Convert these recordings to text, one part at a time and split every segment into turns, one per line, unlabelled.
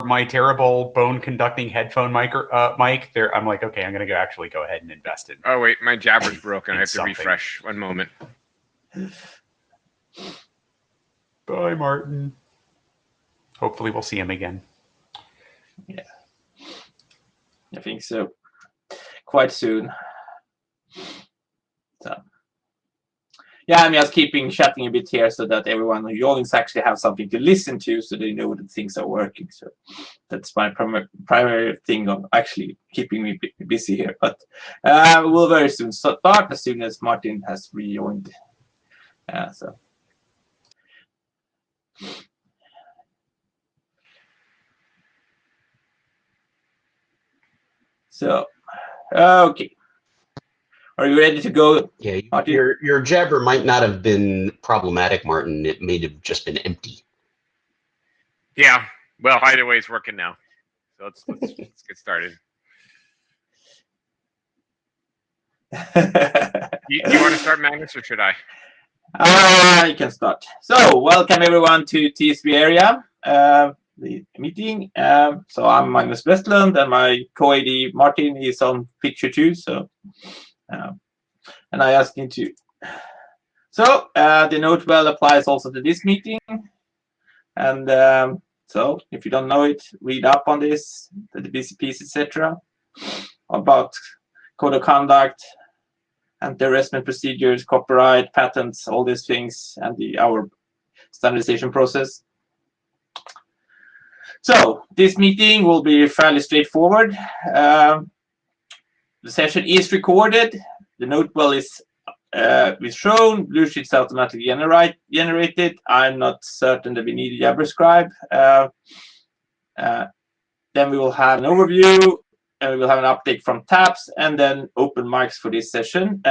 my terrible bone conducting headphone mic. There, I'm like, okay, I'm gonna actually go ahead and invest in.
Oh wait, my jabber's broken. I have to
something.
refresh. 1 moment.
Bye, Martin. Hopefully, we'll see him again.
Yeah, I think so. Quite soon. So. Yeah, I'm just chatting a bit here so that everyone who joins actually have something to listen to, so they know that things are working. So that's my primary thing of actually keeping me busy here. But we'll very soon start as soon as Martin has rejoined. So, okay. Are you ready to go?
Yeah,
Martin?
your jabber might not have been problematic, Martin. It may have just been empty.
Yeah. Well, either way, it's working now. So let's get started. You want to start, Magnus, or should I?
You can start. So, welcome everyone to TSV area, the meeting. So I'm Magnus Westlund, and my co-AD Martin is on picture too. So, and I asked him to. So the note well applies also to this meeting, and so if you don't know it, read up on this, the BCPs, etc., about code of conduct, anti-harassment procedures, copyright, patents, all these things, and our standardization process. So this meeting will be fairly straightforward. The session is recorded. The note well is shown. Blue sheets automatically generated. I'm not certain that we need a Jabber scribe. Then we will have an overview, and we will have an update from tabs, and then open mics for this session.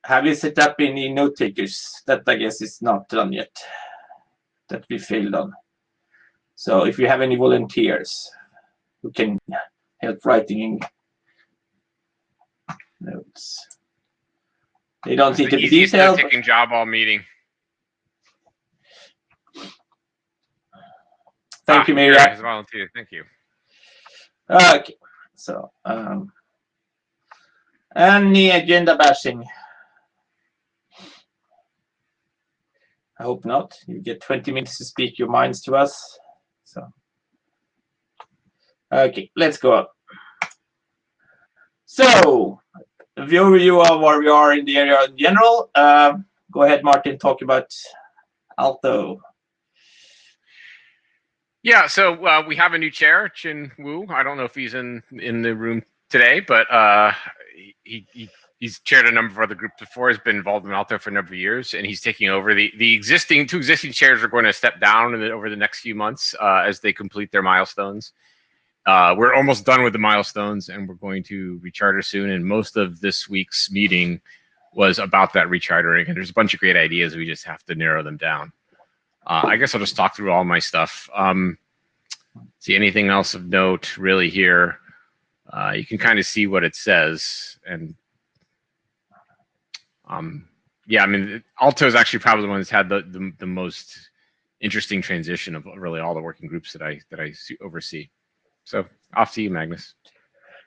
Have you set up any note takers? That I guess is not done yet. That we failed on. So if you have any volunteers who can help writing notes, they don't need to be detailed.
Taking job all meeting.
Thank you, Maria.
As a volunteer, thank you.
Okay, so any agenda bashing? I hope not. You get 20 minutes to speak your minds to us. So, okay, let's go on. So, a overview of where we are in the area in general. Go ahead, Martin, talk about Alto.
Yeah, so we have a new chair, Chin Wu. I don't know if he's in the room today, but he's chaired a number of other groups before. He's been involved in Alto for a number of years, and he's taking over. The two existing chairs are going to step down over the next few months as they complete their milestones. We're almost done with the milestones, and we're going to recharter soon. And most of this week's meeting was about that rechartering. And there's a bunch of great ideas. We just have to narrow them down. I guess I'll just talk through all my stuff. See anything else of note really here? You can kind of see what it says. And yeah, I mean, Alto is actually probably the one that's had the most interesting transition of really all the working groups that I oversee. So off to you, Magnus.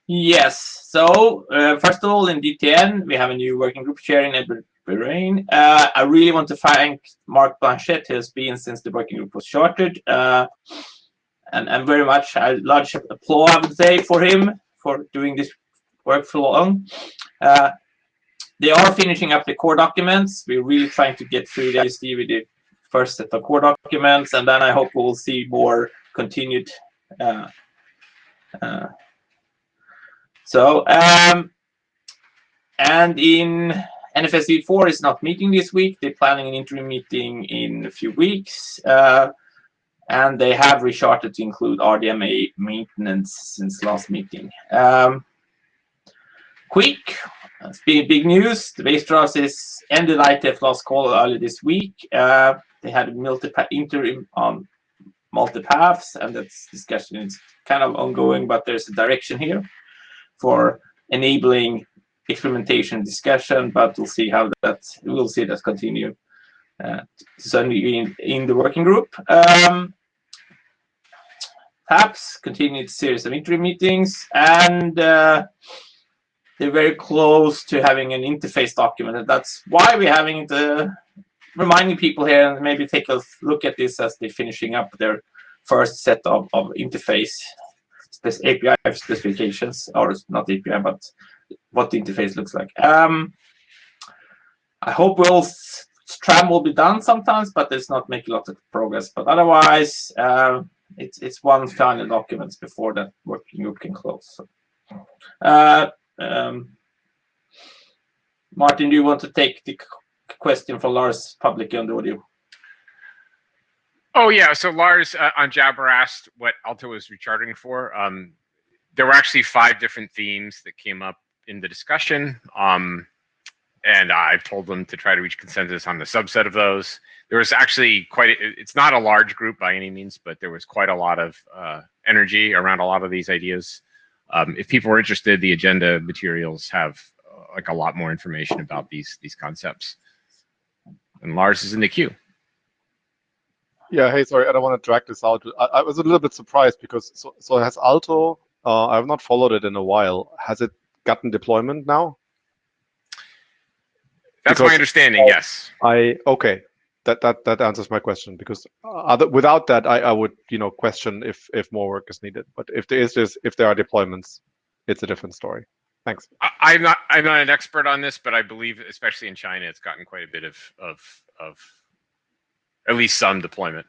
Yes. So first of all, in DTN, we have a new working group chair in Edward Bahrain. I really want to thank Mark Blanchett, who has been since the working group was chartered, and very much a large applause, I would say, for him for doing this work for long. They are finishing up the core documents. We're really trying to get through the ISD with the first set of core documents, and then I hope we'll see more continued. And in NFSV4 is not meeting this week. They're planning an interim meeting in a few weeks, and they have recharted to include RDMA maintenance since last meeting. Quick, it's been big news. The base process ended IETF last call early this week. They had a interim on multi-paths, and that discussion is kind of ongoing, but there's a direction here for enabling experimentation discussion, but we'll see how that continue. certainly in the working group. TAPS continued series of interim meetings, and they're very close to having an interface document, and that's why we're having the reminding people here, and maybe take a look at this as they're finishing up their first set of interface API specifications, or not API, but what the interface looks like. I hope Stram will be done sometimes, but it's not making a lot of progress. But otherwise, it's one final document before that working group can close. So, Martin, do you want to take the question from Lars publicly on the audio?
Oh yeah, so Lars on Jabber asked what Alto was recharting for. There were actually 5 different themes that came up in the discussion, and I've told them to try to reach consensus on the subset of those. There was actually it's not a large group by any means, but there was quite a lot of energy around a lot of these ideas. If people are interested, the agenda materials have like a lot more information about these concepts. And Lars is in the queue.
Yeah, hey, sorry, I don't want to drag this out. I was a little bit surprised because so has Alto, I have not followed it in a while. Has it gotten deployment now?
That's my understanding, yes.
Okay, that answers my question, because without that, I would question if more work is needed. But if there are deployments, it's a different story. Thanks.
I'm not an expert on this, but I believe, especially in China, it's gotten quite a bit of at least some deployment.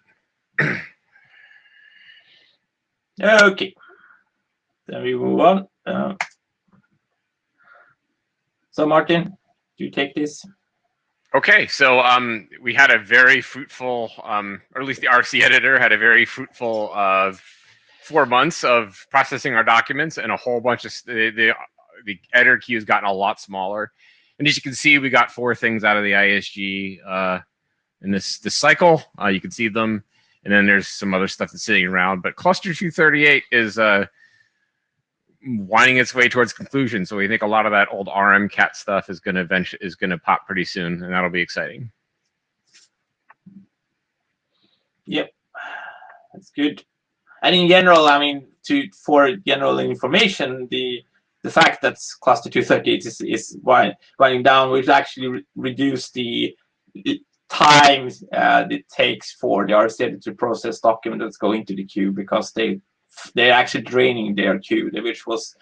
Okay, then we move on. So Martin, do you take this?
Okay, so we had a very fruitful, or at least the RC editor had a very fruitful 4 months of processing our documents, and a whole bunch of the editor queue has gotten a lot smaller. And as you can see, we got 4 things out of the ISG in this cycle. You can see them, and then there's some other stuff that's sitting around. But cluster 238 is winding its way towards conclusion. So we think a lot of that old RMCat stuff is going to pop pretty soon, and that'll be exciting.
Yep, that's good. And in general, I mean, for general information, the fact that cluster 238 is winding down will actually reduce the time it takes for the RC editor to process document that's going to the queue, because they're actually draining their queue, which was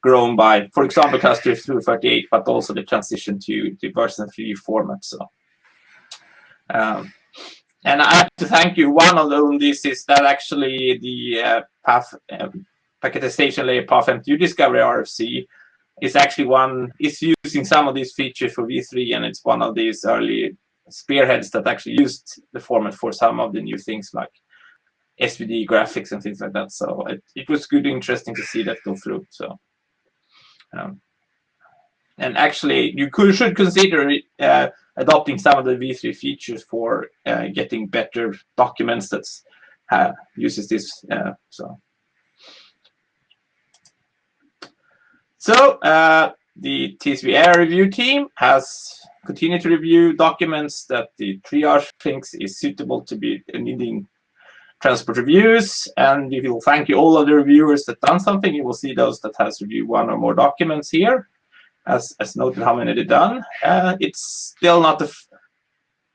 grown by, for example, cluster 238, but also the transition to the version 3 format. So, and I have to thank you. One of this is that actually the packetization layer path and view discovery RFC is actually using some of these features for V3, and it's one of these early spearheads that actually used the format for some of the new things like SVD graphics and things like that. So it was good, interesting to see that go through. So, and actually, you should consider adopting some of the V3 features for getting better documents that uses this. So the TSV Area review team has continued to review documents that the triage thinks is suitable to be needing transport reviews, and we will thank you all of the reviewers that done something. You will see those that has reviewed 1 or more documents here, as noted how many they've done. It's still not a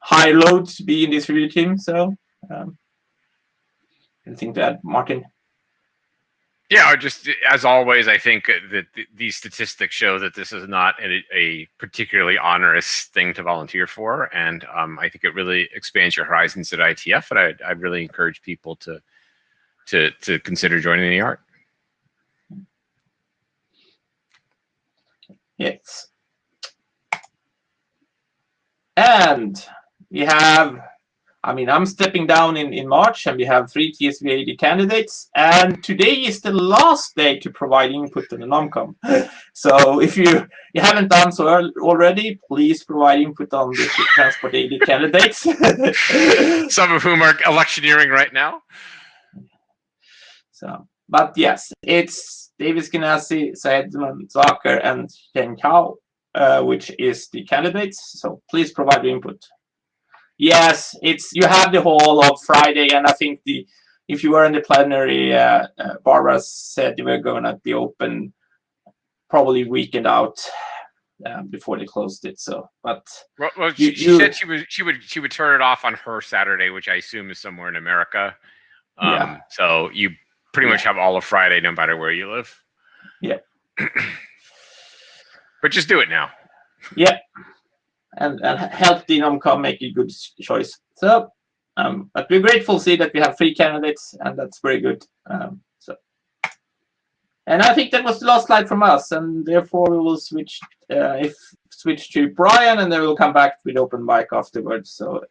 high load to be in this review team. So, anything to add, Martin?
Yeah, just as always, I think that these statistics show that this is not a particularly onerous thing to volunteer for, and I think it really expands your horizons at IETF. And I really encourage people to consider joining the art.
Yes, and we have. I mean, I'm stepping down in March, and we have 3 TSV AD candidates, and today is the last day to provide input to the NOMCOM. So if you haven't done so already, please provide input on the transport AD candidates.
Some of whom are electioneering right now.
So, but yes, it's David Skenazy, Saedman Zakir, and Chen Kao, which is the candidates. So please provide your input. Yes, you have the whole of Friday, and I think if you were in the plenary, Barbara said they were going to be open probably weekend out before they closed it. So, but
well she said she would turn it off on her Saturday, which I assume is somewhere in America.
Yeah.
So you pretty much have all of Friday, no matter where you live.
Yeah.
But just do it now.
Yeah. And help the Nomcom make a good choice. So, but we're grateful to see that we have 3 candidates, and that's very good. And I think that was the last slide from us, and therefore we will switch to Brian, and then we'll come back with open mic afterwards. So.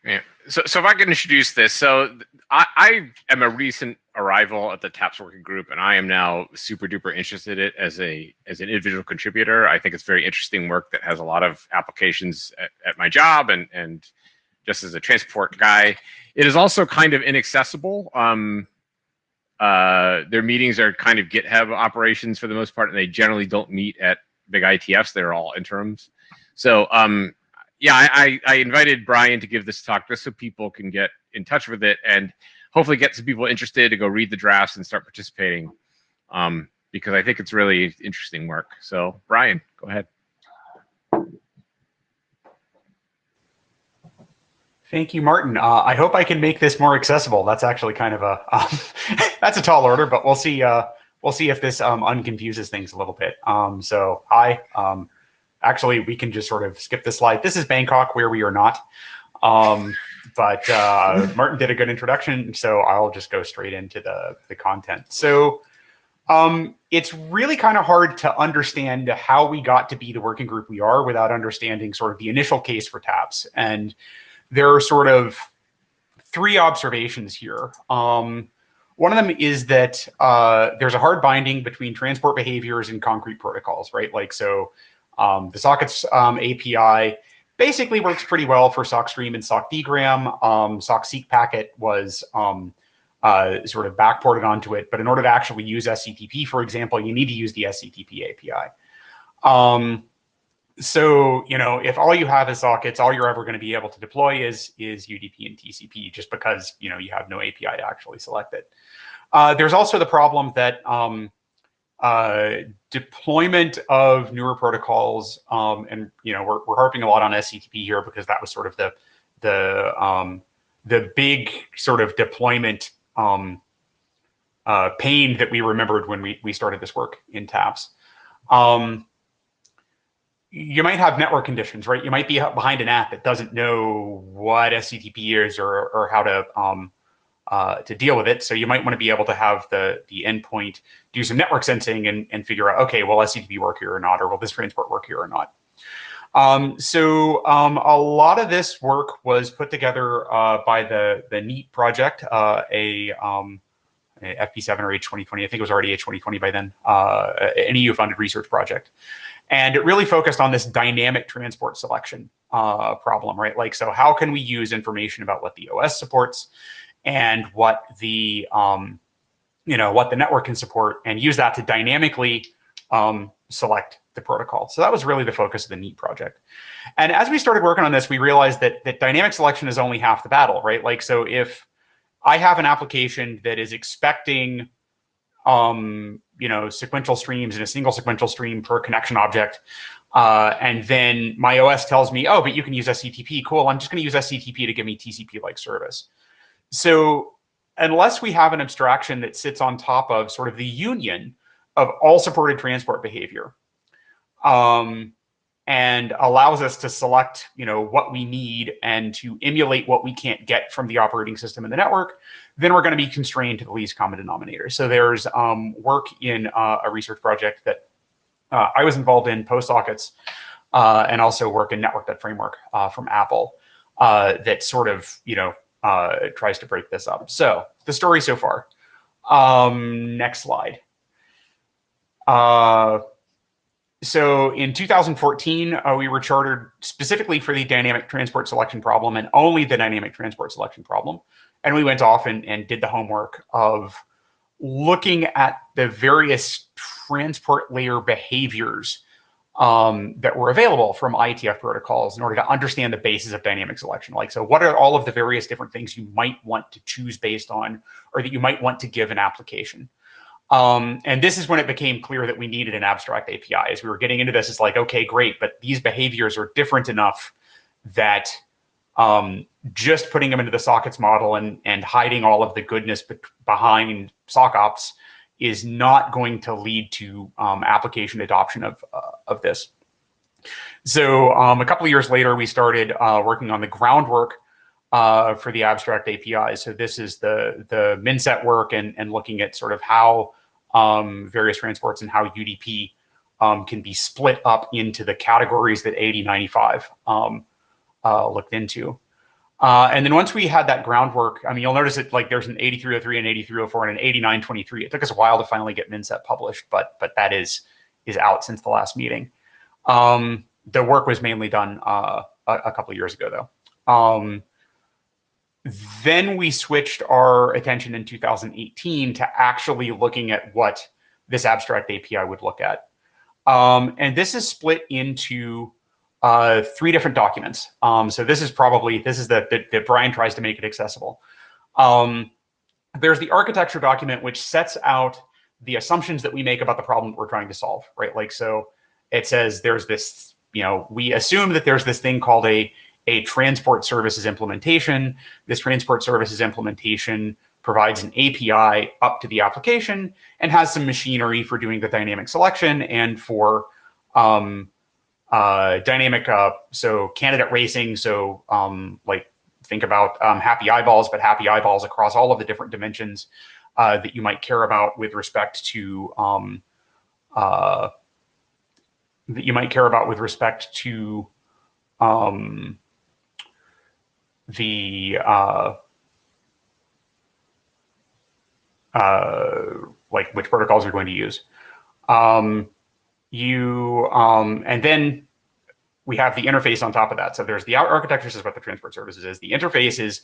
Yeah. So if I can introduce this, so I am a recent arrival at the TAPS working group, and I am now super duper interested in it as an individual contributor. I think it's very interesting work that has a lot of applications at my job and just as a transport guy. It is also kind of inaccessible. Their meetings are kind of GitHub operations for the most part, and they generally don't meet at big IETFs. They're all interims. So yeah, I invited Brian to give this talk just so people can get in touch with it and hopefully get some people interested to go read the drafts and start participating, because I think it's really interesting work. So Brian, go ahead.
Thank you, Martin. I hope I can make this more accessible. That's actually kind of a that's a tall order, but we'll see. We'll see if this unconfuses things a little bit. So hi. Actually, we can just sort of skip this slide. This is Bangkok, where we are not. But Martin did a good introduction, so I'll just go straight into the content. So it's really kind of hard to understand how we got to be the working group we are without understanding sort of the initial case for TAPS. And there are sort of 3 observations here. One of them is that there's a hard binding between transport behaviors and concrete protocols, right? Like, so the sockets API basically works pretty well for SockStream and SockDgram. SockSeek packet was sort of backported onto it, but in order to actually use SCTP, for example, you need to use the SCTP API. So, you know, if all you have is sockets, all you're ever going to be able to deploy is UDP and TCP, just because, you know, you have no API to actually select it. There's also the problem that deployment of newer protocols, and you know, we're harping a lot on SCTP here because that was sort of the big sort of deployment pain that we remembered when we started this work in TAPS. You might have network conditions, right? You might be behind an app that doesn't know what SCTP is or how to deal with it. So you might want to be able to have the endpoint do some network sensing and figure out, okay, will SCTP work here or not, or will this transport work here or not? So a lot of this work was put together by the NEAT project, a FP7 or H2020. I think it was already H2020 by then, an EU-funded research project. And it really focused on this dynamic transport selection problem, right? Like, so how can we use information about what the OS supports and what the you know, what the network can support, and use that to dynamically select the protocol. So that was really the focus of the NEAT project. And as we started working on this, we realized that dynamic selection is only half the battle, right? Like, so if I have an application that is expecting you know, sequential streams in a single sequential stream per connection object, and then my OS tells me, oh, but you can use SCTP. Cool, I'm just going to use SCTP to give me TCP-like service. So unless we have an abstraction that sits on top of sort of the union of all supported transport behavior, and allows us to select, you know, what we need and to emulate what we can't get from the operating system in the network, then we're going to be constrained to the least common denominator. So there's work in a research project that I was involved in, PostSockets, and also work in Network.Framework from Apple that sort of, you know, tries to break this up. So the story so far. Next slide. So in 2014, we were chartered specifically for the dynamic transport selection problem, and only the dynamic transport selection problem. And we went off and did the homework of looking at the various transport layer behaviors that were available from IETF protocols in order to understand the basis of dynamic selection. Like, so what are all of the various different things you might want to choose based on, or that you might want to give an application? And this is when it became clear that we needed an abstract API. As we were getting into this, it's like, okay, great, but these behaviors are different enough that just putting them into the sockets model and hiding all of the goodness behind sock ops is not going to lead to application adoption of this. So a couple of years later, we started working on the groundwork for the abstract API. So this is the minset work and looking at sort of how various transports and how UDP can be split up into the categories that 8095 looked into. And then once we had that groundwork, I mean, you'll notice that like there's an 8303 and 8304 and an 8923. It took us a while to finally get minset published, but that is out since the last meeting. The work was mainly done a couple of years ago, though. Then we switched our attention in 2018 to actually looking at what this abstract API would look at. And this is split into 3 different documents. So this is that Brian tries to make it accessible. There's the architecture document, which sets out the assumptions that we make about the problem that we're trying to solve, right? Like, so it says there's this, we assume that there's this thing called a transport services implementation. This transport services implementation provides an API up to the application and has some machinery for doing the dynamic selection and for dynamic, so candidate racing. So like think about happy eyeballs, but happy eyeballs across all of the different dimensions that you might care about with respect to like which protocols you're going to use. And then we have the interface on top of that. So there's the architecture is what the transport services is. The interface is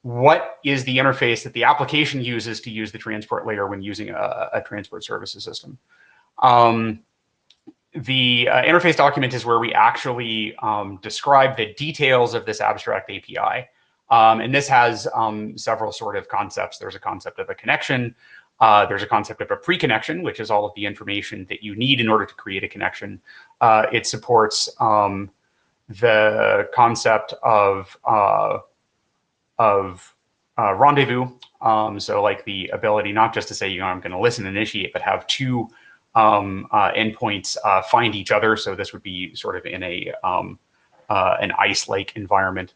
what is the interface that the application uses to use the transport layer when using a transport services system. The interface document is where we actually describe the details of this abstract API. And this has several sort of concepts. There's a concept of a connection. There's a concept of a pre-connection, which is all of the information that you need in order to create a connection. It supports the concept of rendezvous. So like the ability not just to say, I'm going to listen and initiate, but have 2 endpoints find each other. So this would be sort of in a an ice-like environment.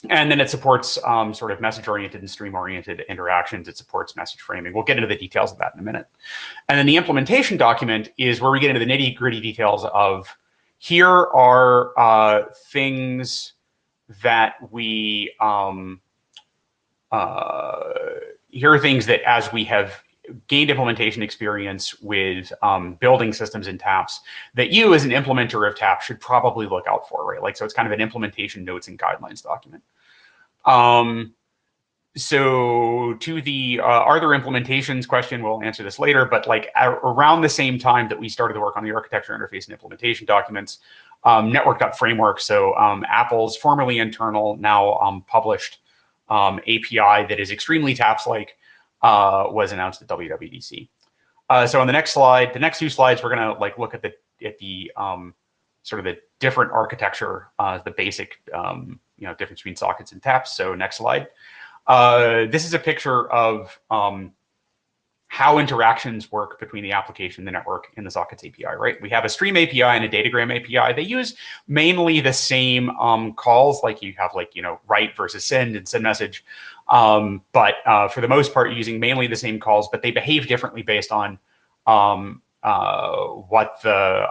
And then it supports sort of message-oriented and stream-oriented interactions. It supports message framing. We'll get into the details of that in a minute. And then the implementation document is where we get into the nitty-gritty details of here are things that we here are things that as we have gained implementation experience with building systems in TAPS that you as an implementer of TAPS should probably look out for, right? Like, so it's kind of an implementation notes and guidelines document. So to the are there implementations question, we'll answer this later, but like around the same time that we started to work on the architecture interface and implementation documents, network.framework, so Apple's formerly internal, now published API that is extremely TAPS-like, was announced at WWDC. So on the next slide, the next 2 slides, we're gonna like look at the sort of the different architecture, the basic difference between sockets and TAPS. So next slide. This is a picture of how interactions work between the application, the network, and the sockets API, right? We have a stream API and a datagram API. They use mainly the same calls, like you have like, write versus send and send message. But for the most part, using mainly the same calls, but they behave differently based on what the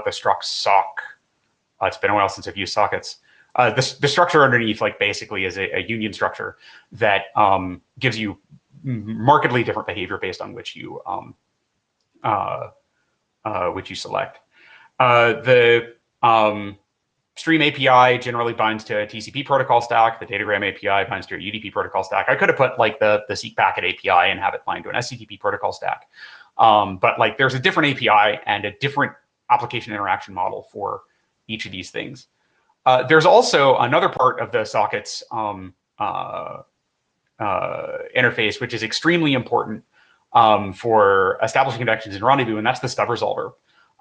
struct sock. It's been a while since I've used sockets. The structure underneath, like, basically is a union structure that gives you markedly different behavior based on which you select. The stream API generally binds to a TCP protocol stack. The datagram API binds to a UDP protocol stack. I could have put like the seek packet API and have it bind to an SCTP protocol stack. But like there's a different API and a different application interaction model for each of these things. There's also another part of the sockets interface, which is extremely important for establishing connections in Rendezvous, and that's the stub resolver.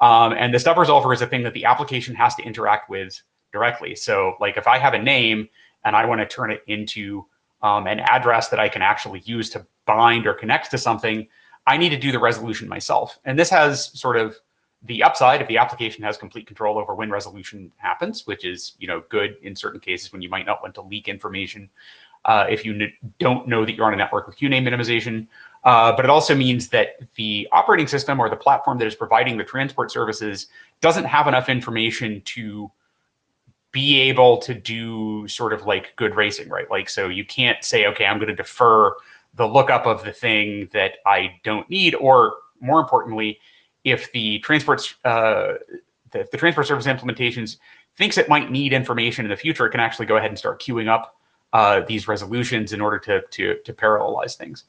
And the stub resolver is a thing that the application has to interact with directly. So like if I have a name and I want to turn it into an address that I can actually use to bind or connect to something, I need to do the resolution myself. And this has sort of the upside if the application has complete control over when resolution happens, which is good in certain cases when you might not want to leak information if you don't know that you're on a network with queue name minimization. But it also means that the operating system or the platform that is providing the transport services doesn't have enough information to be able to do sort of like good racing, right? Like, so you can't say, okay, I'm going to defer the lookup of the thing that I don't need, or more importantly, if the transport service implementations thinks it might need information in the future, it can actually go ahead and start queuing up these resolutions in order to parallelize things.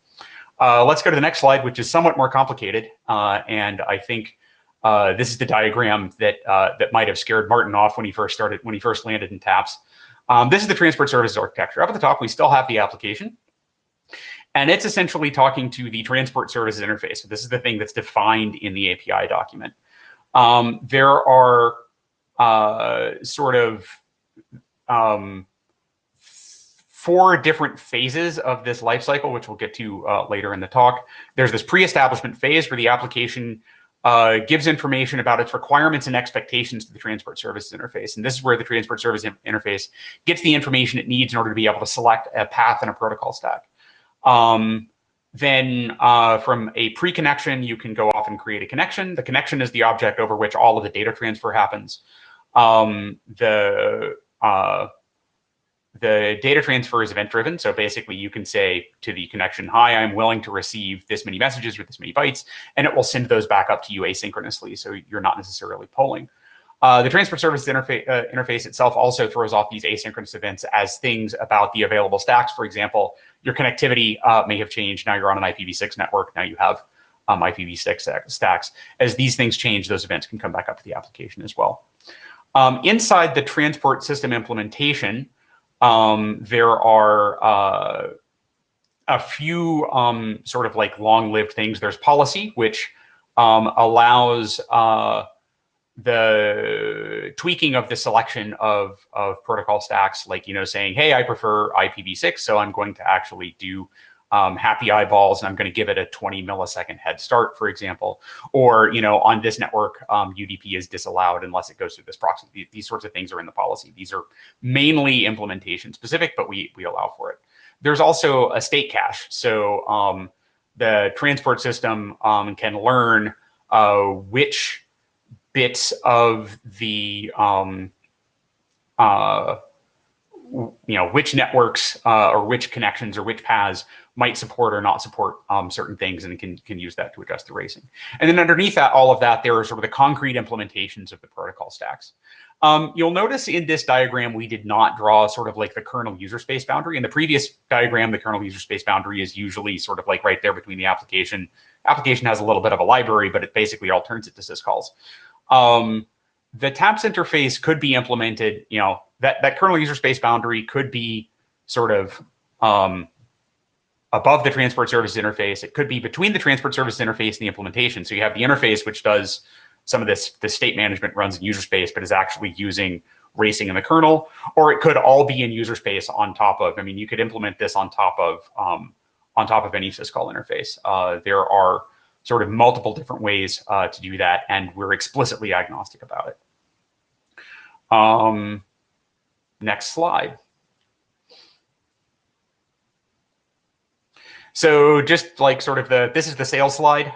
Let's go to the next slide, which is somewhat more complicated, and I think this is the diagram that that might have scared Martin off when he first landed in TAPS. This is the transport services architecture. Up at the top, we still have the application, and it's essentially talking to the transport services interface. So this is the thing that's defined in the API document. There are sort of 4 different phases of this lifecycle, which we'll get to later in the talk. There's this pre-establishment phase where the application gives information about its requirements and expectations to the transport services interface. And this is where the transport service interface gets the information it needs in order to be able to select a path and a protocol stack. Then from a pre-connection, you can go off and create a connection. The connection is the object over which all of the data transfer happens. The data transfer is event-driven. So basically, you can say to the connection, hi, I'm willing to receive this many messages with this many bytes, and it will send those back up to you asynchronously. So you're not necessarily polling. The transport service interface itself also throws off these asynchronous events as things about the available stacks. For example, your connectivity may have changed. Now you're on an IPv6 network. Now you have IPv6 stacks. As these things change, those events can come back up to the application as well. Inside the transport system implementation, there are a few sort of like long-lived things. There's policy, which allows the tweaking of the selection of protocol stacks, like, saying, hey, I prefer IPv6, so I'm going to actually do happy eyeballs, and I'm going to give it a 20 millisecond head start, for example. Or, on this network, UDP is disallowed unless it goes through this proxy. These sorts of things are in the policy. These are mainly implementation specific, but we allow for it. There's also a state cache. So the transport system can learn which bits of the which networks or which connections or which paths might support or not support certain things, and can use that to adjust the racing. And then underneath that, all of that, there are sort of the concrete implementations of the protocol stacks. You'll notice in this diagram, we did not draw sort of like the kernel user space boundary. In the previous diagram, the kernel user space boundary is usually sort of like right there between the application. Application has a little bit of a library, but it basically all turns it to syscalls. The TAPS interface could be implemented, that kernel user space boundary could be sort of above the transport service interface. It could be between the transport service interface and the implementation. So you have the interface, which does some of this, the state management runs in user space, but is actually using racing in the kernel, or it could all be in user space on top of, you could implement this on top of any syscall interface. There are sort of multiple different ways to do that, and we're explicitly agnostic about it. Next slide. So just like sort of this is the sales slide.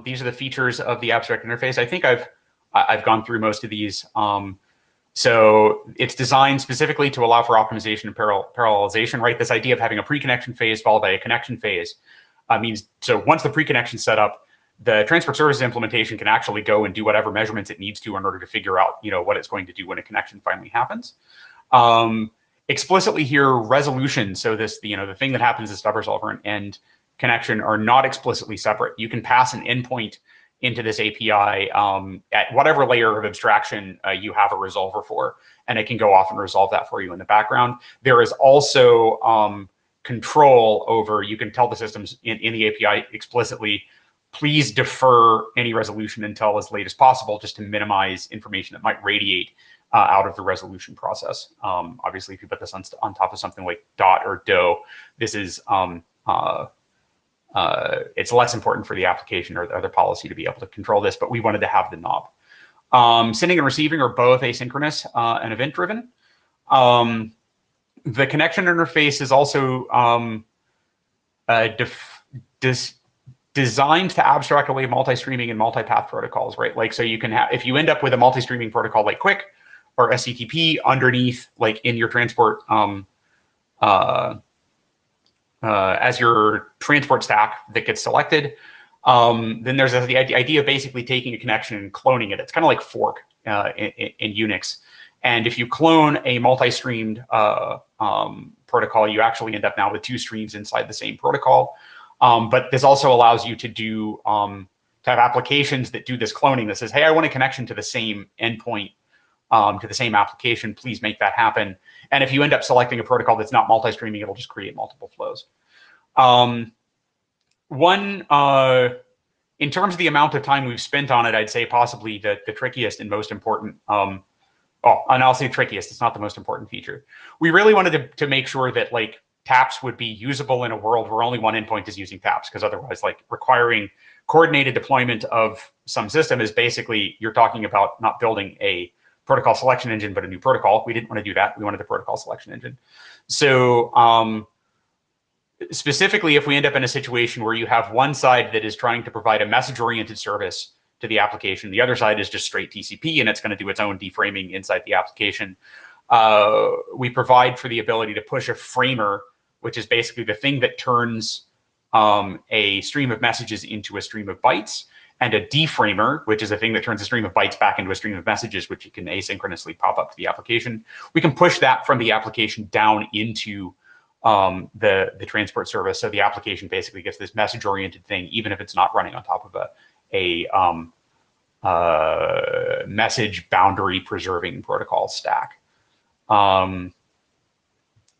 These are the features of the abstract interface. I think I've gone through most of these. So it's designed specifically to allow for optimization and parallelization, right? This idea of having a pre-connection phase followed by a connection phase means, so once the pre-connection set up, the transport services implementation can actually go and do whatever measurements it needs to in order to figure out, what it's going to do when a connection finally happens. Explicitly here, resolution. So this, the thing that happens is stub resolver and connection are not explicitly separate. You can pass an endpoint into this API at whatever layer of abstraction you have a resolver for, and it can go off and resolve that for you in the background. There is also control over, you can tell the systems in the API explicitly, please defer any resolution until as late as possible, just to minimize information that might radiate out of the resolution process. Obviously, if you put this on top of something like dot or do, this is it's less important for the application or the other policy to be able to control this, but we wanted to have the knob. Sending and receiving are both asynchronous and event-driven. The connection interface is also designed to abstract away multi-streaming and multi-path protocols, right? Like, so you can have, if you end up with a multi-streaming protocol like QUIC or SCTP underneath, like in your transport, as your transport stack that gets selected, then there's the idea of basically taking a connection and cloning it. It's kind of like fork in Unix. And if you clone a multi-streamed protocol, you actually end up now with two streams inside the same protocol. But this also allows you to do to have applications that do this cloning that says, hey, I want a connection to the same endpoint, to the same application, please make that happen. And if you end up selecting a protocol that's not multi-streaming, it'll just create multiple flows. In terms of the amount of time we've spent on it, I'd say possibly the trickiest and most important, and I'll say trickiest, it's not the most important feature. We really wanted to make sure that like taps would be usable in a world where only one endpoint is using taps, because otherwise like requiring coordinated deployment of some system is basically, you're talking about not building a protocol selection engine, but a new protocol. We didn't want to do that. We wanted the protocol selection engine. So specifically, if we end up in a situation where you have one side that is trying to provide a message-oriented service to the application, the other side is just straight TCP, and it's going to do its own deframing inside the application. We provide for the ability to push a framer, which is basically the thing that turns a stream of messages into a stream of bytes, and a deframer, which is a thing that turns a stream of bytes back into a stream of messages, which you can asynchronously pop up to the application. We can push that from the application down into the transport service. So the application basically gets this message-oriented thing, even if it's not running on top of a message boundary preserving protocol stack.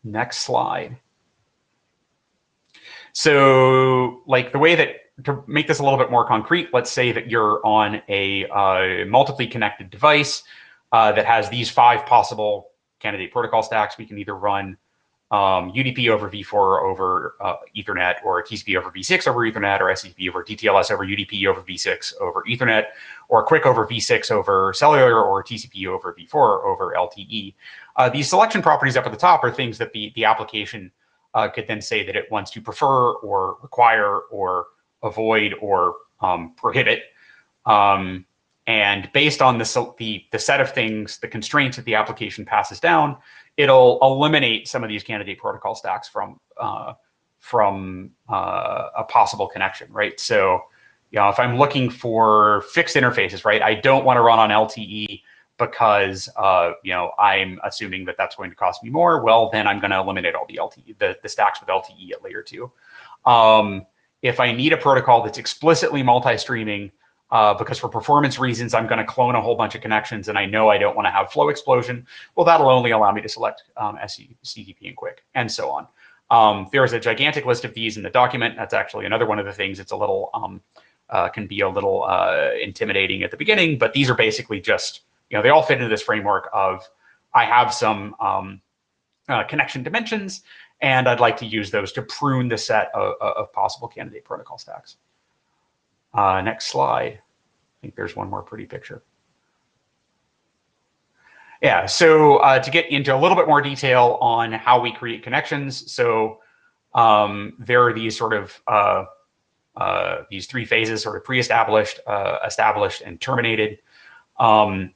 Next slide. So like the way that, to make this a little bit more concrete, let's say that you're on a multiply connected device that has these 5 possible candidate protocol stacks. We can either run UDP over V4 over Ethernet, or TCP over V6 over Ethernet, or SCP over TTLS over UDP over V6 over Ethernet, or QUIC over V6 over cellular, or TCP over V4 over LTE. These selection properties up at the top are things that the application could then say that it wants to prefer or require or avoid or prohibit. And based on the set of things, the constraints that the application passes down, it'll eliminate some of these candidate protocol stacks from a possible connection, right? So, you know, if I'm looking for fixed interfaces, right, I don't want to run on LTE because, you know, I'm assuming that that's going to cost me more. Well, then I'm going to eliminate all the LTE, the stacks with LTE at layer 2. If I need a protocol that's explicitly multi-streaming, because for performance reasons, I'm going to clone a whole bunch of connections and I know I don't want to have flow explosion, well, that'll only allow me to select SCTP and QUIC, and so on. There's a gigantic list of these in the document. That's actually another one of the things. It's a little, can be a little intimidating at the beginning, but these are basically just, you know, they all fit into this framework of, I have some connection dimensions, and I'd like to use those to prune the set of possible candidate protocol stacks. Next slide. I think there's one more pretty picture. Yeah, so to get into a little bit more detail on how we create connections. So there are these sort of, these 3 phases, sort of pre-established, established, and terminated. I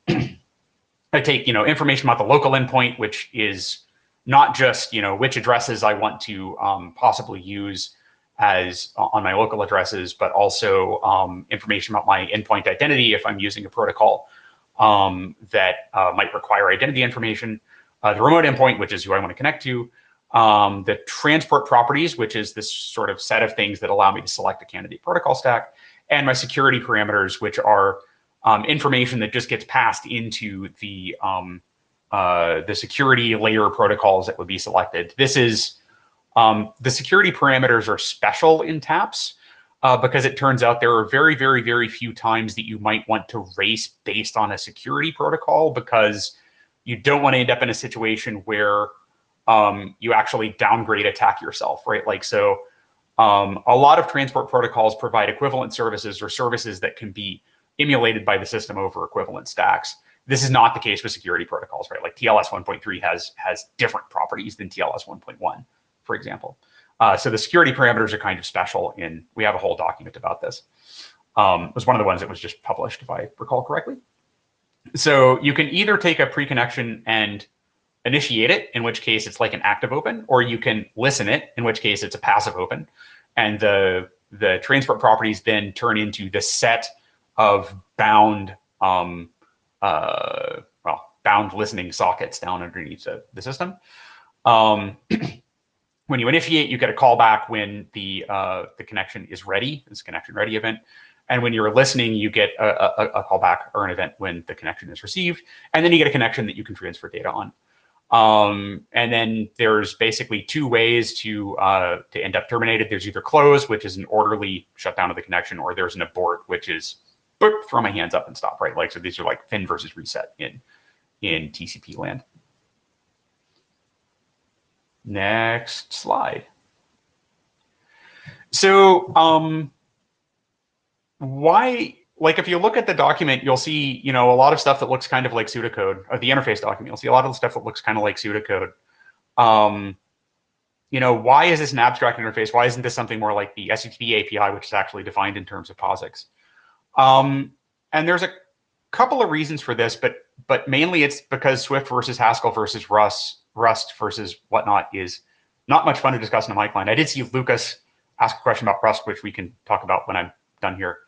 take, you know, information about the local endpoint, which is not just, you know, which addresses I want to possibly use as on my local addresses, but also information about my endpoint identity if I'm using a protocol that might require identity information. The remote endpoint, which is who I want to connect to. the transport properties, which is this sort of set of things that allow me to select a candidate protocol stack, and my security parameters, which are information that just gets passed into the security layer protocols that would be selected. This is the security parameters are special in TAPS because it turns out there are very, very, very few times that you might want to race based on a security protocol, because you don't want to end up in a situation where you actually downgrade attack yourself, right? Like, so a lot of transport protocols provide equivalent services or services that can be emulated by the system over equivalent stacks. This is not the case with security protocols, right? Like TLS 1.3 has different properties than TLS 1.1, for example. So the security parameters are kind of special, and we have a whole document about this. It was one of the ones that was just published, if I recall correctly. So you can either take a pre-connection and initiate it, in which case it's like an active open, or you can listen it, in which case it's a passive open. And the transport properties then turn into the set of bound bound listening sockets down underneath the system. When you initiate, you get a callback when the connection is ready. It's a connection ready event. And when you're listening, you get a callback or an event when the connection is received. And then you get a connection that you can transfer data on. And then there's basically two ways to end up terminated. There's either close, which is an orderly shutdown of the connection, or there's an abort, which is boop, throw my hands up and stop, right? Like, so these are like fin versus reset in TCP land. Next slide. So why, like, if you look at the document, you'll see, you know, a lot of stuff that looks kind of like pseudocode, or the interface document, you'll see a lot of the stuff that looks kind of like pseudocode. You know, why is this an abstract interface? Why isn't this something more like the SCTP API, which is actually defined in terms of POSIX? And there's a couple of reasons for this, but mainly it's because Swift versus Haskell versus Rust versus whatnot is not much fun to discuss in a mic line. I did see Lucas ask a question about Rust, which we can talk about when I'm done here.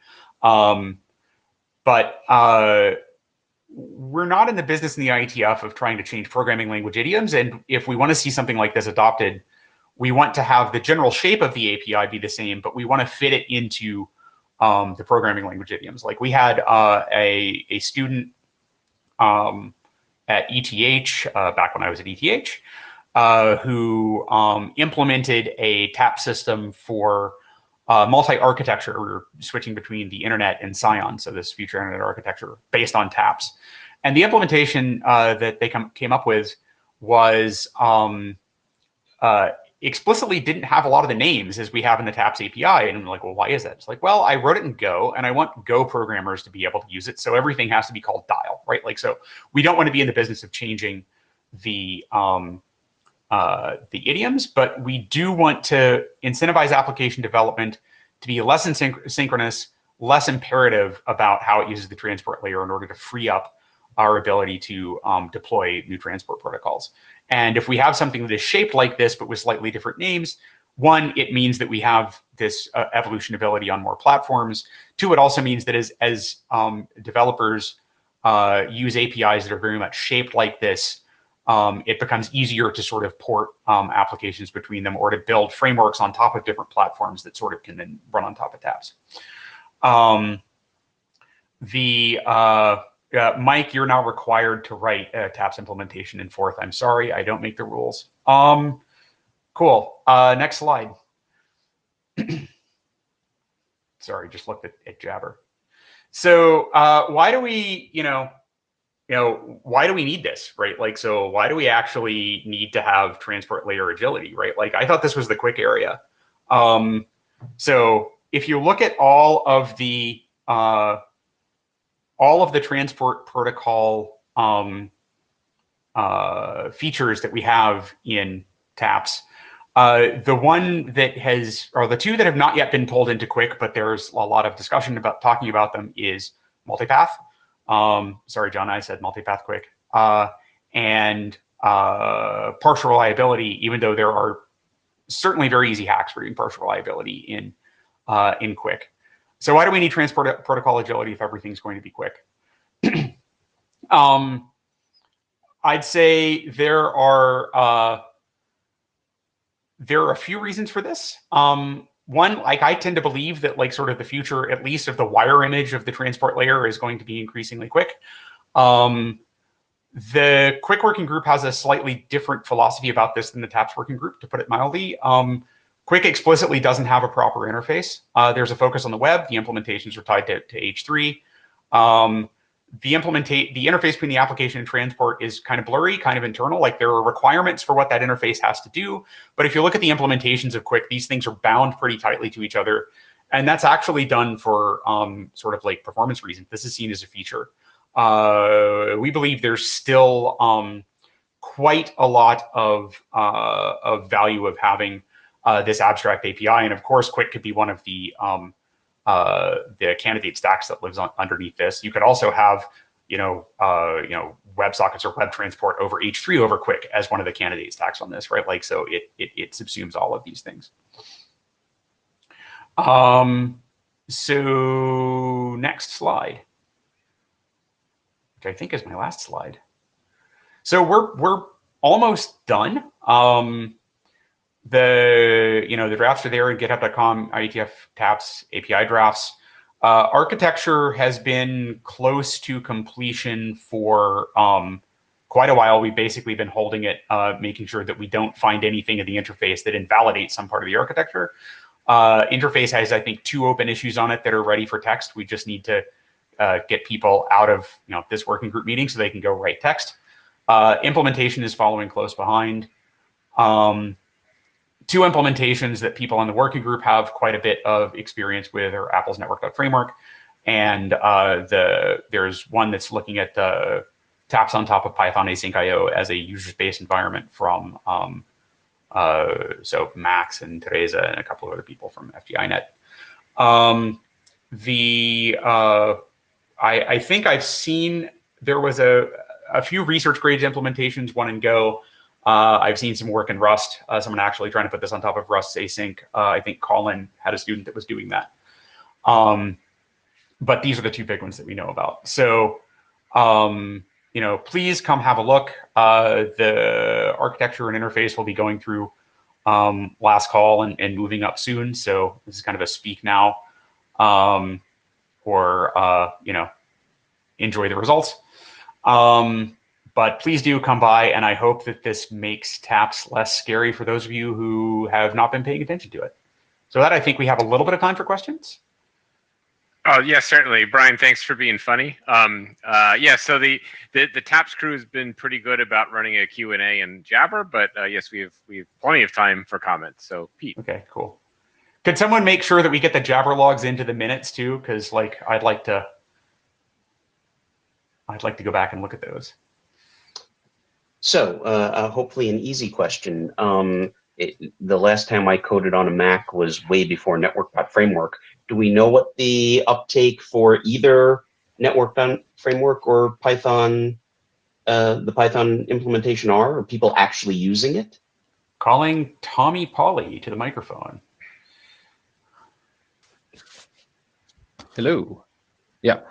But we're not in the business in the IETF of trying to change programming language idioms. And if we want to see something like this adopted, we want to have the general shape of the API be the same, but we want to fit it into the programming language idioms. Like, we had a student at ETH, back when I was at ETH, who implemented a TAP system for multi-architecture, or switching between the internet and Scion, so this future internet architecture based on TAPs. And the implementation that they came up with was explicitly didn't have a lot of the names as we have in the TAPS API. And I'm like, well, why is that? It's like, well, I wrote it in Go, and I want Go programmers to be able to use it, so everything has to be called dial, right? Like, so we don't want to be in the business of changing the idioms, but we do want to incentivize application development to be less synchronous, less imperative about how it uses the transport layer in order to free up our ability to deploy new transport protocols. And if we have something that is shaped like this, but with slightly different names, one, it means that we have this evolutionability on more platforms. Two, it also means that as developers use APIs that are very much shaped like this, it becomes easier to sort of port applications between them, or to build frameworks on top of different platforms that sort of can then run on top of TAPS. Mike, you're now required to write a TAPS implementation in Forth. I'm sorry, I don't make the rules. Cool. Next slide. Sorry, just looked at Jabber. So why do we, why do we need this, right? Like, so why do we actually need to have transport layer agility, right? Like, I thought this was the quick area. So if you look at all of the transport protocol features that we have in TAPS, the one that has, or the two that have not yet been pulled into Quick, but there's a lot of discussion about talking about them, is multipath. Sorry, John, I said multipath Quick. And partial reliability, even though there are certainly very easy hacks for doing partial reliability in Quick. So why do we need transport protocol agility if everything's going to be quick? I'd say there are There are a few reasons for this. One, like I tend to believe that like sort of the future, at least of the wire image of the transport layer, is going to be increasingly quick. The Quick working group has a slightly different philosophy about this than the TAPS working group, to put it mildly. Quick explicitly doesn't have a proper interface. There's a focus on the web. The implementations are tied to H3. The interface between the application and transport is kind of blurry, kind of internal. Like there are requirements for what that interface has to do. But if you look at the implementations of Quick, these things are bound pretty tightly to each other. And that's actually done for sort of like performance reasons. This is seen as a feature. We believe there's still quite a lot of value of having this abstract API. And of course, Quick could be one of the candidate stacks that lives underneath this. You could also have, WebSockets or web transport over H3 over Quick as one of the candidate stacks on this, right? Like, so it subsumes all of these things. So next slide, which I think is my last slide. So we're almost done. The drafts are there in github.com, IETF TAPS API drafts. Architecture has been close to completion for quite a while. We've basically been holding it, making sure that we don't find anything in the interface that invalidates some part of the architecture. Interface has, I think, 2 open issues on it that are ready for text. We just need to get people out of this working group meeting so they can go write text. Implementation is following close behind. 2 implementations that people in the working group have quite a bit of experience with are Apple's network.framework, and there's one that's looking at TAPS on top of Python async IO as a user-space environment from so Max and Teresa and a couple of other people from FGINet. I think I've seen there was a few research grades implementations, one in Go. I've seen some work in Rust, someone actually trying to put this on top of Rust's async. I think Colin had a student that was doing that. But these are the 2 big ones that we know about. So, please come have a look. The architecture and interface will be going through last call and moving up soon. So this is kind of a speak now or, enjoy the results. But please do come by, and I hope that this makes TAPS less scary for those of you who have not been paying attention to it. So that, I think we have a little bit of time for questions.
Oh, yes, certainly. Brian, thanks for being funny. Yeah, so the TAPS crew has been pretty good about running a Q&A and Jabber, but yes, we have plenty of time for comments. So Pete.
Okay, cool. Could someone make sure that we get the Jabber logs into the minutes too? Because like I'd like to go back and look at those.
So hopefully an easy question. The last time I coded on a Mac was way before network.framework. Do we know what the uptake for either network.framework or Python, the Python implementation are? Are people actually using it?
Calling Tommy Polly to the microphone.
Hello. Yeah.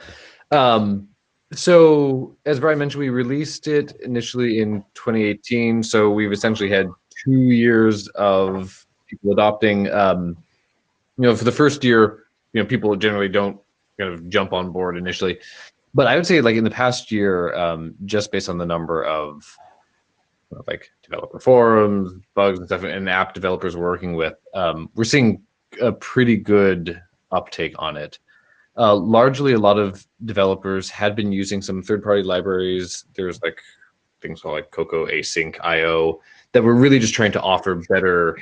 So as Brian mentioned, we released it initially in 2018. So we've essentially had 2 years of people adopting. For the first year, people generally don't kind of jump on board initially. But I would say like in the past year, just based on the number of like developer forums, bugs and stuff, and app developers we're working with, we're seeing a pretty good uptake on it. Largely, a lot of developers had been using some third-party libraries. There's like things called like Cocoa Async IO that were really just trying to offer better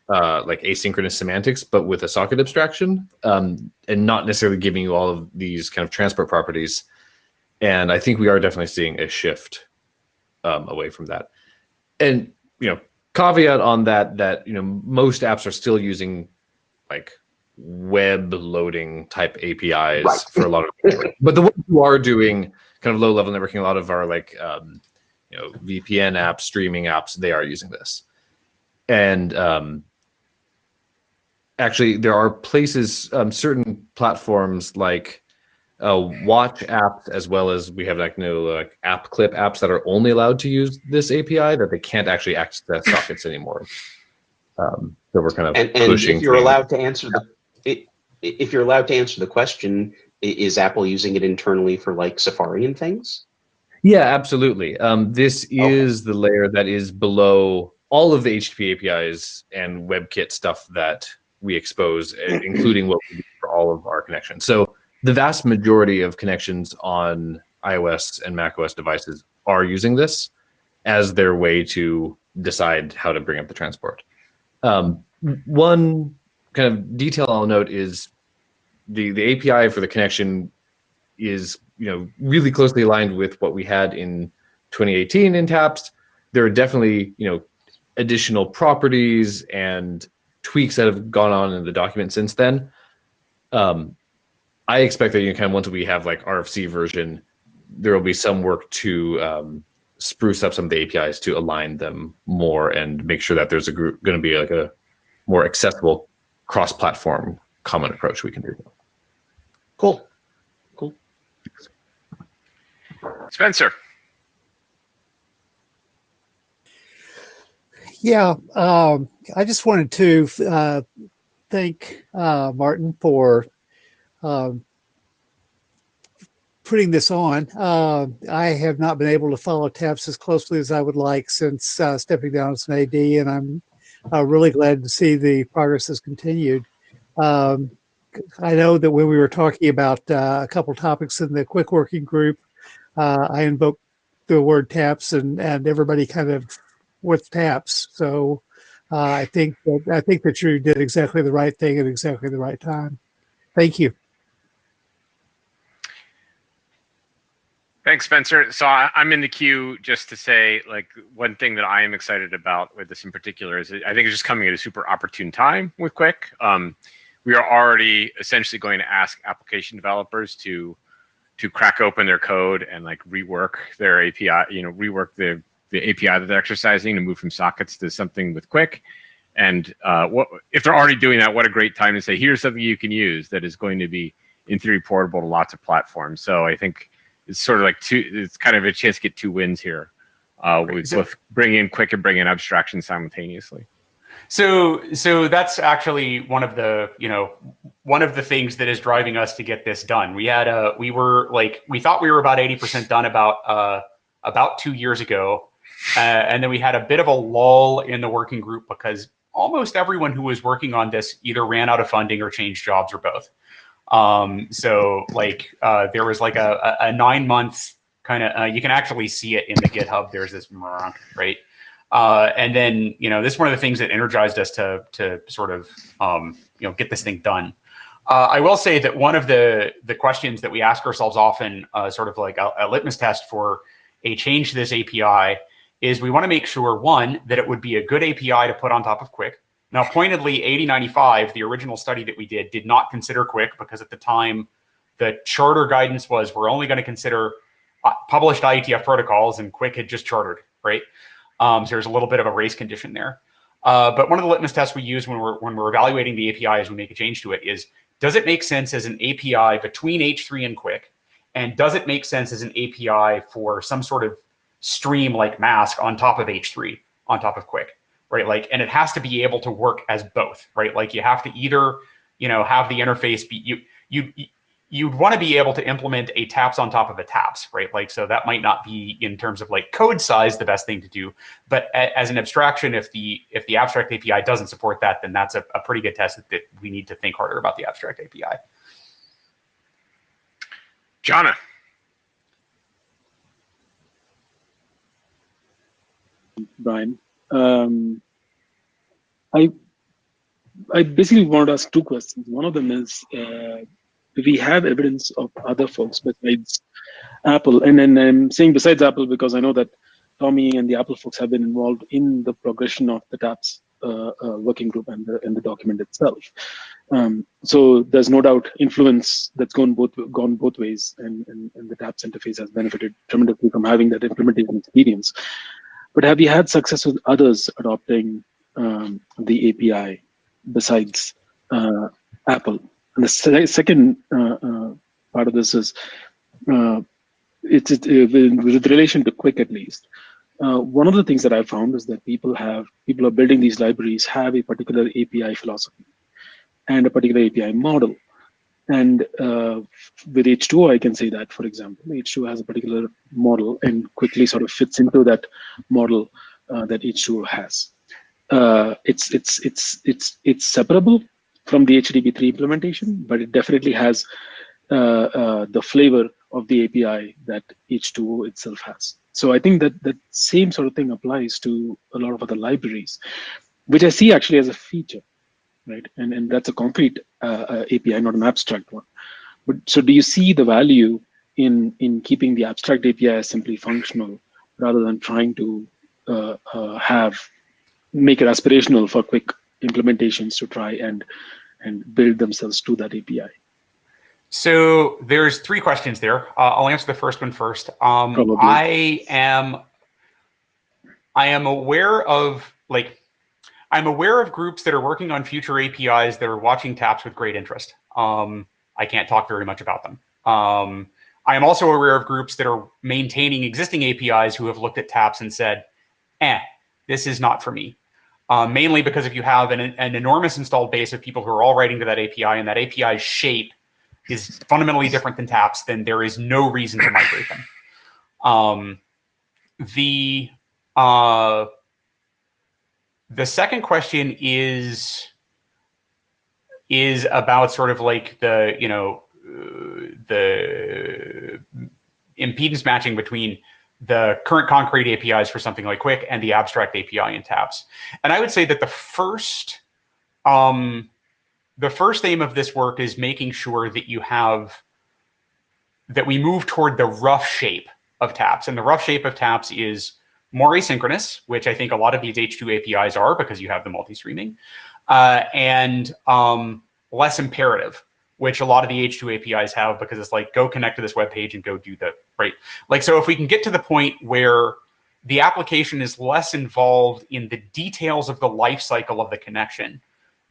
like asynchronous semantics, but with a socket abstraction, and not necessarily giving you all of these kind of transport properties. And I think we are definitely seeing a shift away from that. And caveat on that most apps are still using like web loading type APIs right. For a lot of people. But the ones who are doing kind of low level networking, a lot of our like VPN apps, streaming apps, they are using this. And actually there are places, certain platforms like watch apps, as well as we have like app clip apps that are only allowed to use this API, that they can't actually access sockets anymore. So we're kind of
And
pushing.
if you're allowed to answer if you're allowed to answer the question, is Apple using it internally for like Safari and things?
Yeah, absolutely. This is the layer that is below all of the HTTP APIs and WebKit stuff that we expose, including what we do for all of our connections. So the vast majority of connections on iOS and macOS devices are using this as their way to decide how to bring up the transport. One kind of detail I'll note is the API for the connection is really closely aligned with what we had in 2018 in TAPS. There are definitely additional properties and tweaks that have gone on in the document since then. I expect that kind of once we have like RFC version, there will be some work to spruce up some of the APIs to align them more and make sure that there's going to be like a more accessible cross-platform common approach we can do.
Cool.
Spencer.
Yeah, I just wanted to thank Martin for putting this on. I have not been able to follow TAPS as closely as I would like since stepping down as an AD, and I'm really glad to see the progress has continued. I know that when we were talking about a couple topics in the quick working group, I invoked the word TAPS, and everybody kind of with TAPS. So I think that you did exactly the right thing at exactly the right time. Thank you.
Thanks, Spencer. So I'm in the queue just to say, like, one thing that I am excited about with this in particular is I think it's just coming at a super opportune time with Quick. We are already essentially going to ask application developers to crack open their code and like rework their API, rework the API that they're exercising to move from sockets to something with Quick. And if they're already doing that, what a great time to say, here's something you can use that is going to be, in theory, portable to lots of platforms. So I think it's sort of like it's kind of a chance to get two wins here with both bring in Quick and bring in abstraction simultaneously.
So that's actually one of the things that is driving us to get this done. We thought we were about 80% done about 2 years ago. And then we had a bit of a lull in the working group because almost everyone who was working on this either ran out of funding or changed jobs or both. So there was like a 9 month kind of, you can actually see it in the GitHub. There's this, right? And then, this is one of the things that energized us to sort of, get this thing done. I will say that one of the questions that we ask ourselves often, sort of like a litmus test for a change to this API, is we want to make sure, one, that it would be a good API to put on top of Quick. Now, pointedly, 8095, the original study that we did not consider Quick because at the time, the charter guidance was we're only going to consider published IETF protocols, and Quick had just chartered, right? So there's a little bit of a race condition there. But one of the litmus tests we use when we're evaluating the API as we make a change to it is, does it make sense as an API between H3 and Quick? And does it make sense as an API for some sort of stream like Mask on top of H3, on top of Quick, right? And it has to be able to work as both, right? You have to either, have the interface be, you'd want to be able to implement a TAPS on top of a TAPS, right? So that might not be, in terms of like code size, the best thing to do. But as an abstraction, if the abstract API doesn't support that, then that's a pretty good test that we need to think harder about the abstract API.
Jana.
Brian. I basically want to ask two questions. One of them is, we have evidence of other folks besides Apple, and then I'm saying besides Apple because I know that Tommy and the Apple folks have been involved in the progression of the TAPS working group and the document itself. So there's no doubt influence that's gone both ways, and the TAPS interface has benefited tremendously from having that implementation experience. But have you had success with others adopting the API besides Apple? And the second part of this is, with relation to Quick at least, one of the things that I found is that people are building these libraries have a particular API philosophy and a particular API model. And with H2O, I can say that, for example, H2O has a particular model and quickly sort of fits into that model that H2O has. It's separable from the HTTP3 implementation, but it definitely has the flavor of the API that H2O itself has. So I think that that same sort of thing applies to a lot of other libraries, which I see actually as a feature, right? And that's a concrete API, not an abstract one. But so do you see the value in keeping the abstract API as simply functional rather than trying to make it aspirational for quick implementations to try and build themselves to that API?
So there's 3 questions there. I'll answer the first one first. I am aware of groups that are working on future APIs that are watching TAPS with great interest. I can't talk very much about them. I am also aware of groups that are maintaining existing APIs who have looked at TAPS and said, this is not for me. Mainly because if you have an enormous installed base of people who are all writing to that API and that API's shape is fundamentally different than TAPS, then there is no reason to migrate them. The second question is about sort of like the impedance matching between the current concrete APIs for something like Quick and the abstract API in TAPS. And I would say that the first aim of this work is making sure that that we move toward the rough shape of TAPS. And the rough shape of TAPS is more asynchronous, which I think a lot of these H2 APIs are because you have the multi-streaming, and less imperative, which a lot of the H2 APIs have because it's like, go connect to this web page and go do the, right? Like, so if we can get to the point where the application is less involved in the details of the life cycle of the connection,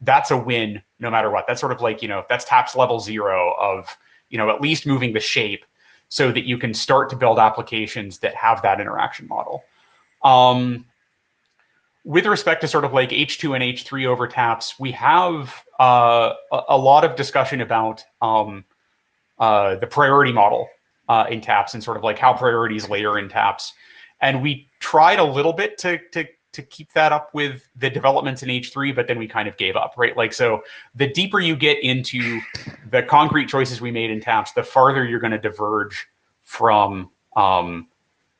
that's a win no matter what. That's sort of like, that's TAPS level 0 of, at least moving the shape so that you can start to build applications that have that interaction model. With respect to sort of like H2 and H3 over TAPS, we have a lot of discussion about the priority model in TAPS and sort of like how priorities layer in TAPS. And we tried a little bit to keep that up with the developments in H3, but then we kind of gave up, right? Like, so the deeper you get into the concrete choices we made in TAPS, the farther you're going to diverge from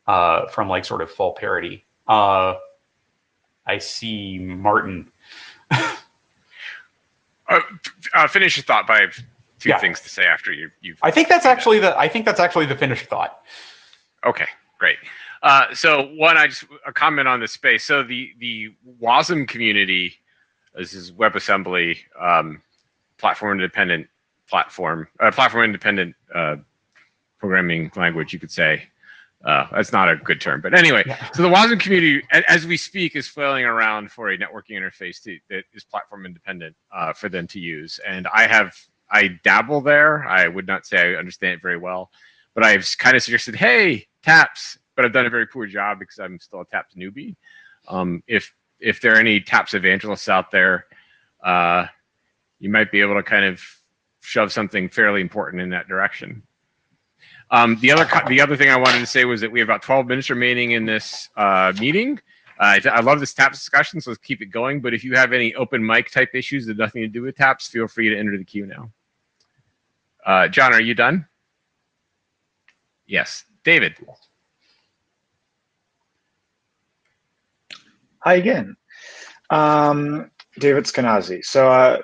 like sort of full parity. I see Martin.
Finish your thought, but I have two things to say after you've.
I think that's actually the finished thought.
Okay, great. So one, a comment on this space. So the WASM community, this is WebAssembly, platform independent programming language, you could say. That's not a good term, but anyway. So the WASM community, as we speak, is flailing around for a networking interface that is platform independent for them to use. And I dabble there. I would not say I understand it very well, but I've kind of suggested, hey, TAPS, but I've done a very poor job because I'm still a TAPS newbie. If there are any TAPS evangelists out there, you might be able to kind of shove something fairly important in that direction. The other thing I wanted to say was that we have about 12 minutes remaining in this meeting. I love this TAPS discussion, so let's keep it going. But if you have any open mic type issues that have nothing to do with TAPS, feel free to enter the queue now. John, are you done? Yes. David.
Hi again. David Skenazy. So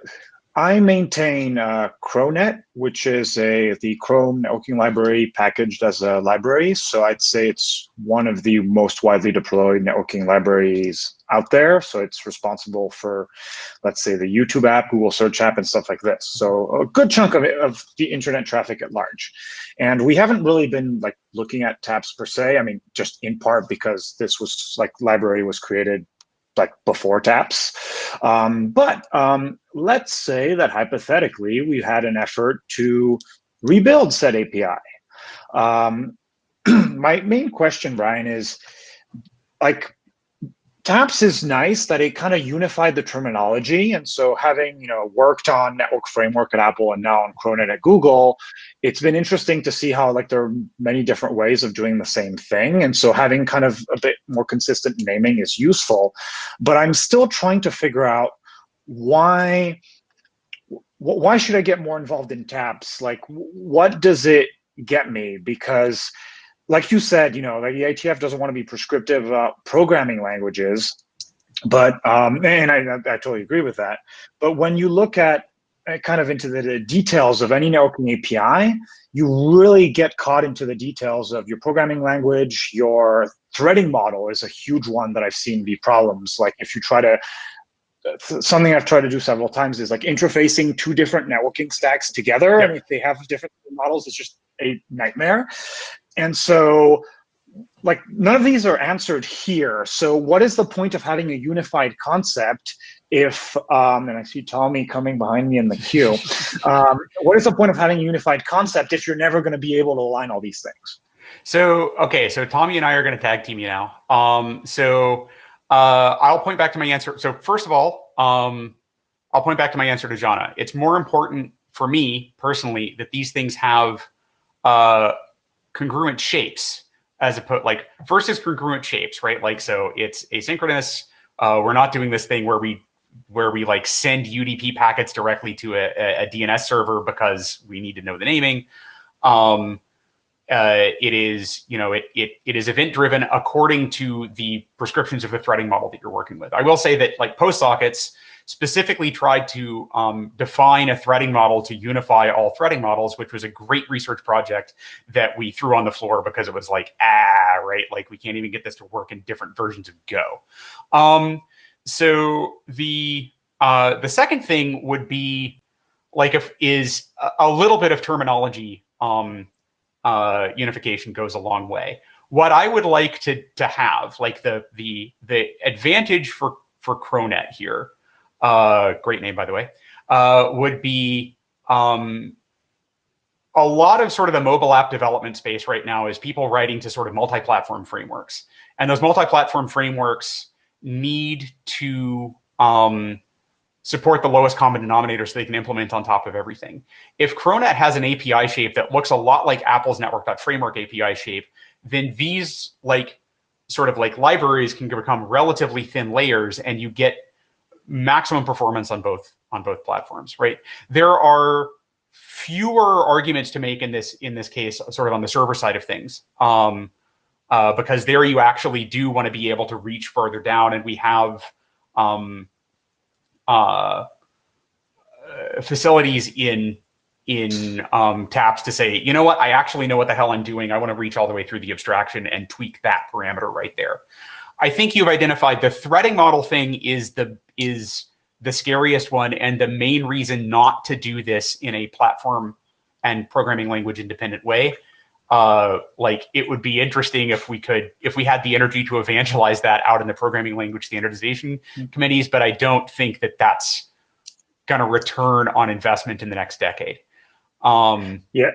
I maintain ChroNet, which is the Chrome networking library packaged as a library. So I'd say it's one of the most widely deployed networking libraries out there. So it's responsible for, let's say, the YouTube app, Google search app, and stuff like this. So a good chunk of the internet traffic at large. And we haven't really been like looking at TAPS per se. I mean, just in part because this was like library was created like before TAPS. But let's say that hypothetically we had an effort to rebuild said API. My main question, Brian, is like TAPS is nice that it kind of unified the terminology. And so having, worked on network framework at Apple and now on Cronet at Google, it's been interesting to see how like there are many different ways of doing the same thing. And so having kind of a bit more consistent naming is useful. But I'm still trying to figure out why should I get more involved in TAPS? Like, what does it get me? Because like you said, like the IETF doesn't want to be prescriptive about programming languages, but and I totally agree with that. But when you look at kind of into the details of any networking API, you really get caught into the details of your programming language. Your threading model is a huge one that I've seen be problems. Like if you try to, something I've tried to do several times is like interfacing two different networking stacks together.
Yep.
And if they have different models, it's just a nightmare. And so like none of these are answered here. So what is the point of having a unified concept if, and I see Tommy coming behind me in the queue, what is the point of having a unified concept if you're never going to be able to align all these things?
So, okay, so Tommy and I are going to tag team you now. I'll point back to my answer. So first of all, I'll point back to my answer to Jana. It's more important for me personally that these things have congruent shapes as opposed, like first is congruent shapes, right? Like, so it's asynchronous. We're not doing this thing where we like send UDP packets directly to a DNS server because we need to know the naming. It is, it is event driven according to the prescriptions of the threading model that you're working with. I will say that like PostSockets specifically tried to define a threading model to unify all threading models, which was a great research project that we threw on the floor because it was like, right? Like we can't even get this to work in different versions of Go. So the second thing would be like is a little bit of terminology unification goes a long way. What I would like to have, like the advantage for Cronet here, great name by the way, would be a lot of sort of the mobile app development space right now is people writing to sort of multi-platform frameworks, and those multi-platform frameworks need to support the lowest common denominator so they can implement on top of everything. If Cronet has an API shape that looks a lot like Apple's network.framework API shape, then these like sort of like libraries can become relatively thin layers and you get maximum performance on both platforms, right? There are fewer arguments to make in this case, sort of on the server side of things, because there you actually do want to be able to reach further down, and we have facilities in TAPS to say, you know what, I actually know what the hell I'm doing. I want to reach all the way through the abstraction and tweak that parameter right there. I think you've identified the threading model thing is the scariest one, and the main reason not to do this in a platform and programming language independent way. Like it would be interesting if we had the energy to evangelize that out in the programming language standardization committees, but I don't think that that's going to return on investment in the next decade.
Yeah.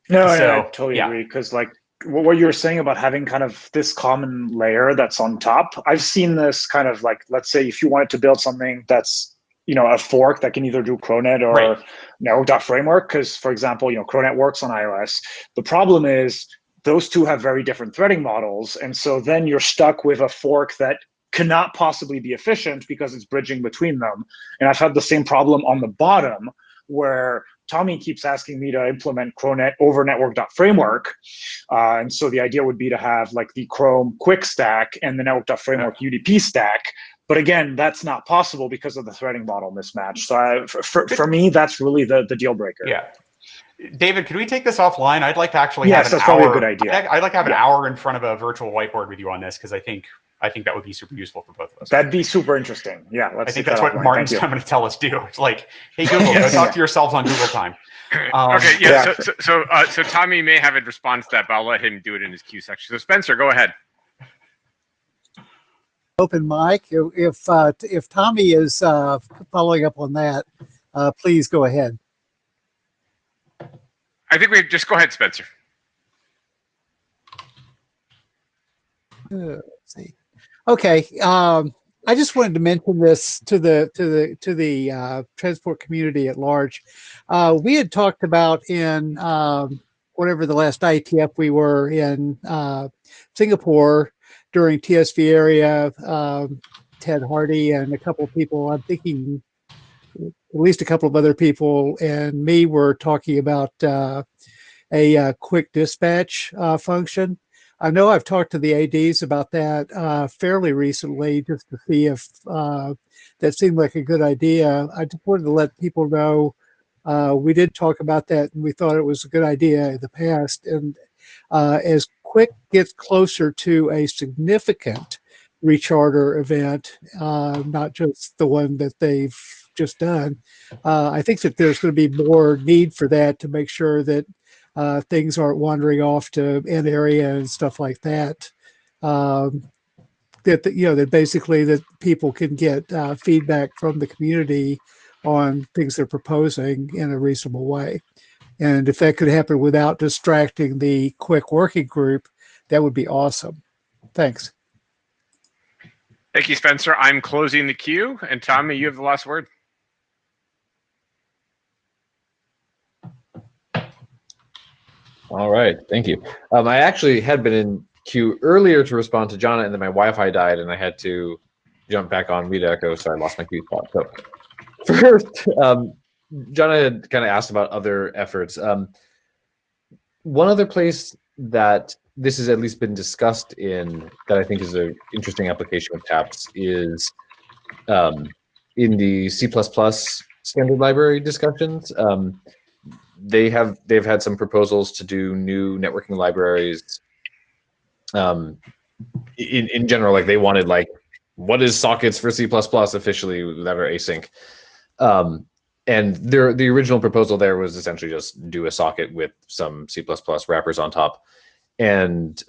No, I totally agree. Because like what you were saying about having kind of this common layer that's on top, I've seen this kind of like, let's say if you wanted to build something that's, a fork that can either do Cronet or network.framework, because for example, Cronet works on iOS. The problem is those two have very different threading models. And so then you're stuck with a fork that cannot possibly be efficient because it's bridging between them. And I've had the same problem on the bottom where Tommy keeps asking me to implement Cronet over network.framework. And so the idea would be to have like the Chrome quick stack and the network.framework UDP stack. But again, that's not possible because of the threading model mismatch. So for me, that's really the deal breaker.
Yeah. David, could we take this offline? I'd like to actually
have
an
that's
hour.
Probably a good idea.
I'd like to have an hour in front of a virtual whiteboard with you on this, because I think that would be super useful for both of us.
That'd be super interesting. Yeah,
I think that's what Martin's coming to tell us to do. It's like, hey, Google, go talk to yourselves on Google time.
Okay, yeah. So Tommy may have a response to that, but I'll let him do it in his Q section. So Spencer, go ahead.
Open mic. If Tommy is following up on that, please go ahead.
I think we just go ahead, Spencer.
Let's see. Okay. I just wanted to mention this to the transport community at large. We had talked about in whatever the last IETF we were in Singapore during TSV area. Ted Hardy and a couple of people, I'm thinking at least a couple of other people and me were talking about a quick dispatch function. I know I've talked to the ADs about that fairly recently just to see if that seemed like a good idea. I just wanted to let people know we did talk about that and we thought it was a good idea in the past. And as Quick gets closer to a significant recharter event, not just the one that they've just done, I think that there's going to be more need for that to make sure that things aren't wandering off to an area and stuff like that. That basically that people can get feedback from the community on things they're proposing in a reasonable way. And if that could happen without distracting the Quick working group, that would be awesome. Thanks.
Thank you, Spencer. I'm closing the queue, and Tommy, you have the last word.
All right, thank you. I actually had been in queue earlier to respond to Jonna, and then my Wi-Fi died, and I had to jump back on Read Echo, so I lost my queue spot. So first, Jonna had kind of asked about other efforts. One other place that this has at least been discussed in that I think is an interesting application of TAPS is in the C++ standard library discussions. They've had some proposals to do new networking libraries. In general, like they wanted what is sockets for C++ officially that are async. And the original proposal there was essentially just do a socket with some C++ wrappers on top. And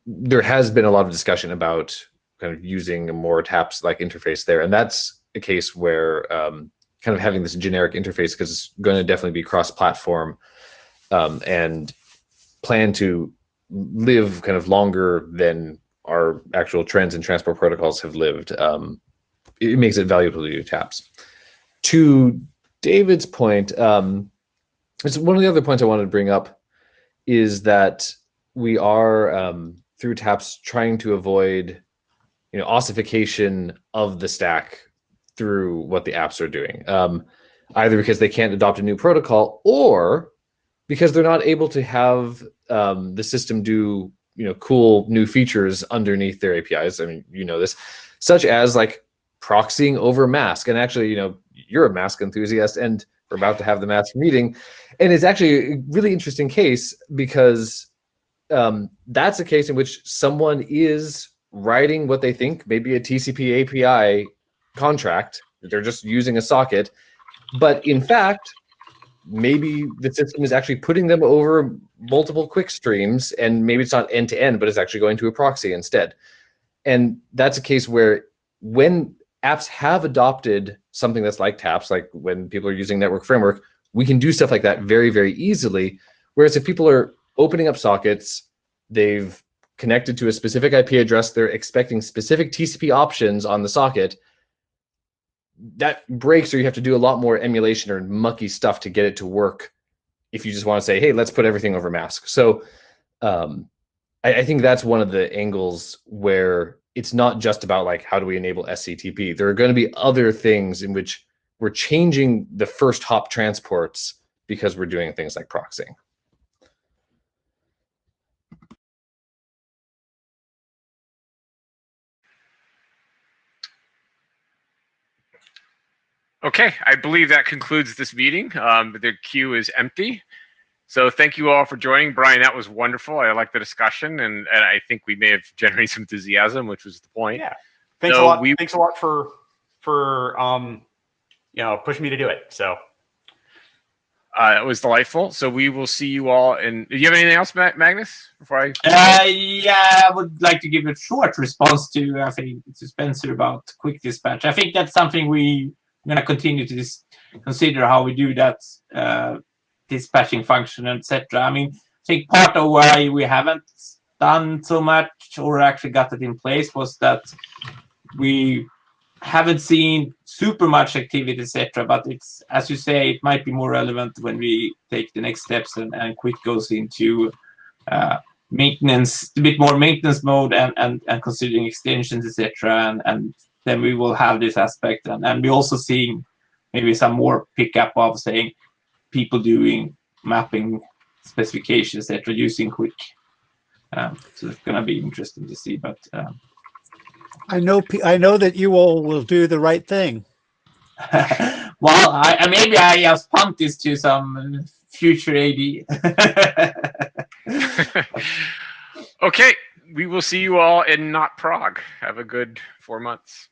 there has been a lot of discussion about kind of using a more TAPS-like interface there. And that's a case where kind of having this generic interface, because it's going to definitely be cross-platform and plan to live kind of longer than our actual trends and transport protocols have lived. It makes it valuable to do TAPS. To David's point, one of the other points I wanted to bring up is that we are through TAPS trying to avoid, ossification of the stack through what the apps are doing, either because they can't adopt a new protocol or because they're not able to have the system do cool new features underneath their APIs. I mean, this, such as like proxying over mask. And actually, you're a mask enthusiast, and we're about to have the mask meeting, and it's actually a really interesting case because that's a case in which someone is writing what they think may be a TCP API contract. They're just using a socket, but in fact, maybe the system is actually putting them over multiple quick streams, and maybe it's not end to end, but it's actually going to a proxy instead. And that's a case where when apps have adopted something that's like TAPS, like when people are using Network Framework, we can do stuff like that very, very easily. Whereas if people are opening up sockets, they've connected to a specific IP address, they're expecting specific TCP options on the socket, that breaks, or you have to do a lot more emulation or mucky stuff to get it to work if you just want to say, hey, let's put everything over mask. So I think that's one of the angles where it's not just about like, how do we enable SCTP? There are going to be other things in which we're changing the first hop transports because we're doing things like proxying.
Okay, I believe that concludes this meeting. The queue is empty. So thank you all for joining. Brian, that was wonderful. I like the discussion, and I think we may have generated some enthusiasm, which was the point.
Yeah. Thanks a lot. Thanks a lot for pushing me to do it. So
it was delightful. So we will see you all. Do you have anything else, Magnus? Before
yeah, I would like to give a short response to Spencer about quick dispatch. I think that's something we're going to continue to consider how we do that dispatching function, etc. I mean, I think part of why we haven't done so much or actually got it in place was that we haven't seen super much activity, etc. But it's, as you say, it might be more relevant when we take the next steps and Quick goes into maintenance, a bit more maintenance mode and considering extensions, etc. And then we will have this aspect. And we're also seeing maybe some more pickup of saying people doing mapping specifications, etc., using Quick. So it's going to be interesting to see. But
I know that you all will do the right thing.
well, maybe I just pumped this to some future AD.
Okay, we will see you all in not Prague. Have a good 4 months.